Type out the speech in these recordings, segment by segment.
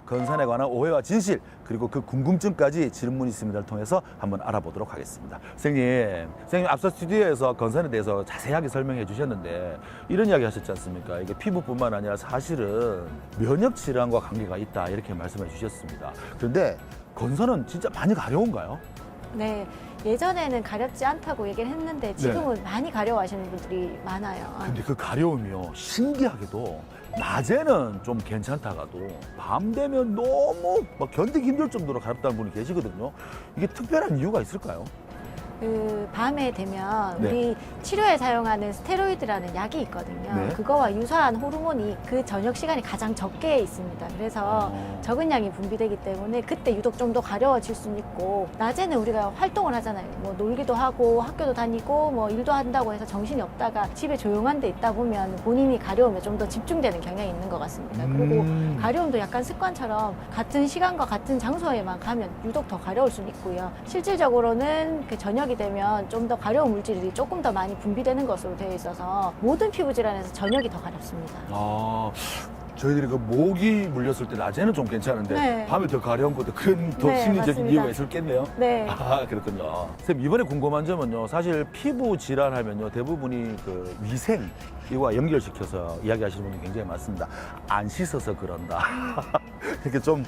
건선에 관한 오해와 진실 그리고 그 궁금증까지 질문 있습니다를 통해서 한번 알아보도록 하겠습니다. 선생님 앞서 스튜디오에서 건선에 대해서 자세하게 설명해 주셨는데 이런 이야기 하셨지 않습니까? 이게 피부뿐만 아니라 사실은 면역 질환과 관계가 있다 이렇게 말씀해 주셨습니다. 그런데 건선은 진짜 많이 가려운가요? 네, 예전에는 가렵지 않다고 얘기를 했는데 지금은 많이 가려워하시는 분들이 많아요. 근데 그 가려움이요 신기하게도 낮에는 좀 괜찮다가도 밤 되면 너무 막 견디기 힘들 정도로 가렵다는 분이 계시거든요. 이게 특별한 이유가 있을까요? 그 밤에 되면 네. 우리 치료에 사용하는 스테로이드라는 약이 있거든요. 네. 그거와 유사한 호르몬이 그 저녁 시간이 가장 적게 있습니다. 그래서 적은 양이 분비되기 때문에 그때 유독 좀 더 가려워질 수는 있고, 낮에는 우리가 활동을 하잖아요. 뭐 놀기도 하고 학교도 다니고 뭐 일도 한다고 해서 정신이 없다가 집에 조용한 데 있다 보면 본인이 가려움에 좀 더 집중되는 경향이 있는 것 같습니다. 그리고 가려움도 약간 습관처럼 같은 시간과 같은 장소에만 가면 유독 더 가려울 수는 있고요. 실질적으로는 그 저녁이 되면 좀 더 가려운 물질이 조금 더 많이 분비되는 것으로 되어 있어서 모든 피부 질환에서 저녁이 더 가렵습니다. 저희들이 그 모기 물렸을 때 낮에는 좀 괜찮은데 네. 밤에 더 가려운 것도 그런 더 네, 심리적인 맞습니다. 이유가 있었겠네요. 네. 그렇군요. 선생님 이번에 궁금한 점은요. 사실 피부 질환하면요 대부분이 그 위생 이와 연결시켜서 이야기하시는 분이 굉장히 많습니다. 안 씻어서 그런다. 이렇게 좀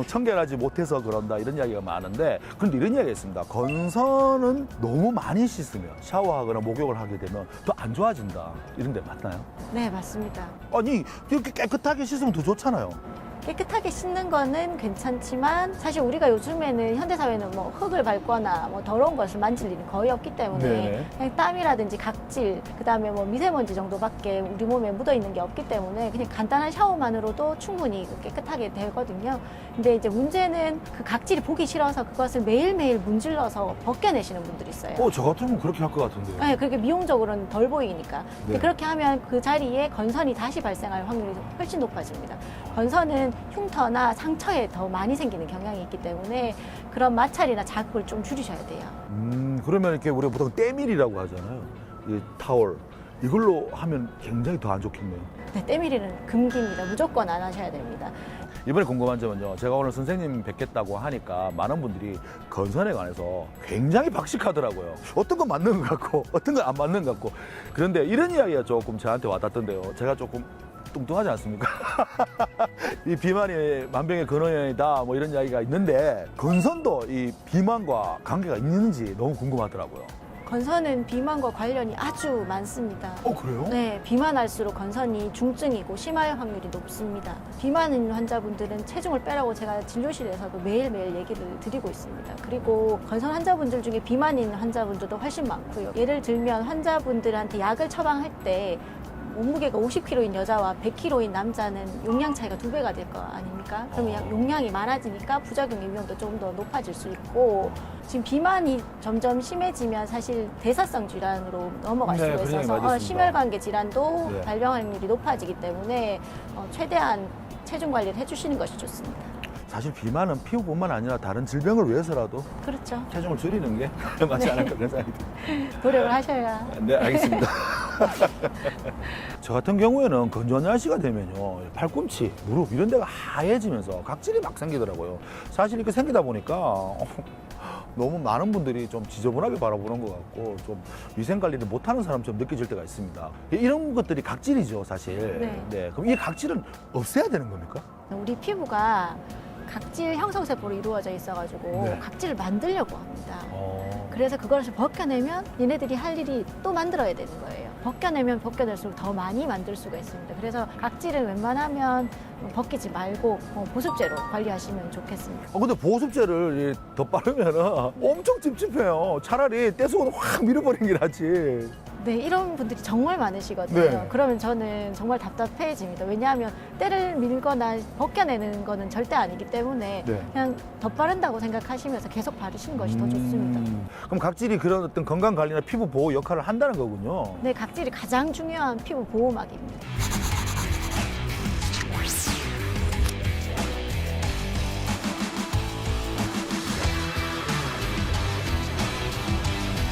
청결하지 못해서 그런다 이런 이야기가 많은데, 그런데 이런 이야기가 있습니다. 건선은 너무 많이 씻으면 샤워하거나 목욕을 하게 되면 더 안 좋아진다 이런 데 맞나요? 네, 맞습니다. 아니 이렇게 깨끗하게 씻으면 더 좋잖아요. 깨끗하게 씻는 거는 괜찮지만 사실 우리가 요즘에는 현대사회는 뭐 흙을 밟거나 뭐 더러운 것을 만질 일이 거의 없기 때문에 네네. 그냥 땀이라든지 각질, 그다음에 뭐 미세먼지 정도밖에 우리 몸에 묻어 있는 게 없기 때문에 그냥 간단한 샤워만으로도 충분히 깨끗하게 되거든요. 근데 이제 문제는 그 각질이 보기 싫어서 그것을 매일매일 문질러서 벗겨내시는 분들이 있어요. 저 같으면 그렇게 할 것 같은데요. 네, 그렇게 미용적으로는 덜 보이니까. 근데 네. 그렇게 하면 그 자리에 건선이 다시 발생할 확률이 훨씬 높아집니다. 건선은 흉터나 상처에 더 많이 생기는 경향이 있기 때문에 그런 마찰이나 자극을 좀 줄이셔야 돼요. 그러면 이렇게 우리가 보통 때밀이라고 하잖아요. 이 타월. 이걸로 하면 굉장히 더 안 좋겠네요. 네, 때밀이는 금기입니다. 무조건 안 하셔야 됩니다. 이번에 궁금한 점은요. 제가 오늘 선생님 뵙겠다고 하니까 많은 분들이 건선에 관해서 굉장히 박식하더라고요. 어떤 건 맞는 것 같고 어떤 건 안 맞는 것 같고. 그런데 이런 이야기가 조금 저한테 와닿던데요. 제가 조금 뚱뚱하지 않습니까? 이 비만이 만병의 근원이다 뭐 이런 이야기가 있는데 건선도 이 비만과 관계가 있는지 너무 궁금하더라고요. 건선은 비만과 관련이 아주 많습니다. 그래요? 네, 비만할수록 건선이 중증이고 심할 확률이 높습니다. 비만인 환자분들은 체중을 빼라고 제가 진료실에서도 매일매일 얘기를 드리고 있습니다. 그리고 건선 환자분들 중에 비만인 환자분들도 훨씬 많고요. 예를 들면 환자분들한테 약을 처방할 때 몸무게가 50kg인 여자와 100kg인 남자는 용량 차이가 2배가 될 거 아닙니까? 그러면 용량이 많아지니까 부작용의 위험도 좀 더 높아질 수 있고, 지금 비만이 점점 심해지면 사실 대사성 질환으로 넘어갈 네, 수가 그런 이야기 있어서 많이 듣습니다. 심혈관계 질환도 네. 발병 확률이 높아지기 때문에 최대한 체중 관리를 해주시는 것이 좋습니다. 사실 비만은 피부뿐만 아니라 다른 질병을 위해서라도 그렇죠. 체중을 줄이는 게 맞지 않을까 그런 생각이 듭니다. 노력을 하셔야. 네, 알겠습니다. 저 같은 경우에는 건조한 날씨가 되면요, 팔꿈치, 무릎 이런 데가 하얘지면서 각질이 막 생기더라고요. 사실 이렇게 생기다 보니까 너무 많은 분들이 좀 지저분하게 바라보는 것 같고 좀 위생 관리를 못하는 사람처럼 느껴질 때가 있습니다. 이런 것들이 각질이죠, 사실. 네. 그럼 이 각질은 없애야 되는 겁니까? 우리 피부가 각질 형성세포로 이루어져 있어가지고 네. 각질을 만들려고 합니다. 그래서 그것을 벗겨내면 얘네들이 할 일이 또 만들어야 되는 거예요. 벗겨내면 벗겨낼수록 더 많이 만들 수가 있습니다. 그래서 각질은 웬만하면 벗기지 말고 보습제로 관리하시면 좋겠습니다. 근데 보습제를 덧바르면 엄청 찝찝해요. 차라리 떼수건을 확 밀어버리는 게 낫지. 네, 이런 분들이 정말 많으시거든요. 네. 그러면 저는 정말 답답해집니다. 왜냐하면 때를 밀거나 벗겨내는 거는 절대 아니기 때문에 네. 그냥 덧바른다고 생각하시면서 계속 바르시는 것이 더 좋습니다. 그럼 각질이 그런 어떤 건강 관리나 피부 보호 역할을 한다는 거군요. 네, 각질이 가장 중요한 피부 보호막입니다.